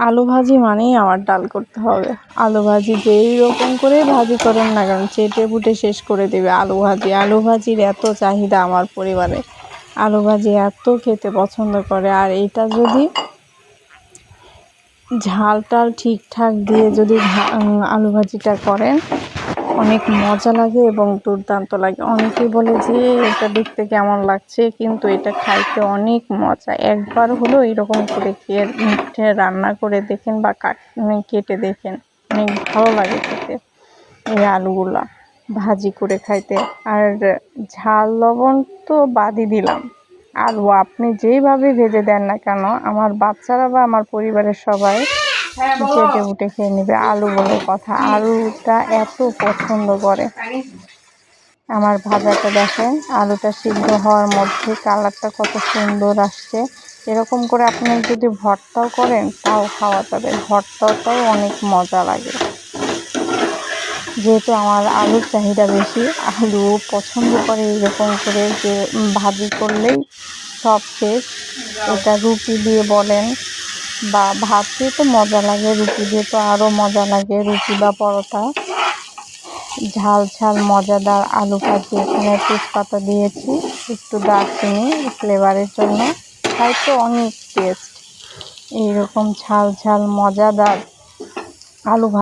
আলু ভাজি মানেই আমার ডাল করতে হবে। আলু ভাজি যেই রকম করে ভাজি করেন না কেন চেটে পুটে শেষ করে দেবে আলু ভাজি। আলু ভাজির এত চাহিদা আমার পরিবারে, আলু ভাজি এত খেতে পছন্দ করে। আর এটা যদি ঝাল টাল ঠিকঠাক দিয়ে যদি আলু ভাজিটা করেন অনেক মজা লাগে এবং দুর্দান্ত লাগে। অনেকেই বলে যে এটা দেখতে কেমন লাগছে, কিন্তু এটা খাইতে অনেক মজা। একবার হলেও এরকম করে রান্না করে দেখেন বা কেটে দেখেন, অনেক ভালো লাগে খেতে এই আলুগুলা ভাজি করে খাইতে। আর ঝাল লবণ তো বাদই দিলাম, আলু আপনি যেইভাবে ভেজে দেন না কেন আমার বাচ্চারা বা আমার পরিবারের সবাই চেটে উঠে খেয়ে নেবে। আলু বলে কথা, আলুটা এত পছন্দ করে। আমার ভাজাটা দেখেন, আলুটা সিদ্ধ হওয়ার মধ্যে কালারটা কত সুন্দর আসছে। এরকম করে আপনি যদি ভর্তাও করেন তাও খাওয়া যাবে, ভর্তাটাও অনেক মজা লাগে। যেহেতু আমার আলুর চাহিদা বেশি, আলু পছন্দ করে এইরকম করে যে ভাজি করলেই সব শেষ। এটা রুটি দিয়ে বলেন বা ভাত দিয়ে তো মজা লাগে, রুটি দিয়ে তো আরও মজা লাগে। রুটি বা পরোটা, ঝাল ঝাল মজাদার আলু ভাজি। এখানে তেজপাতা দিয়েছি, একটু দারচিনি ফ্লেভারের জন্য, খাইতে অনেক টেস্ট। এইরকম ঝাল ঝাল মজাদার আলু ভাজি।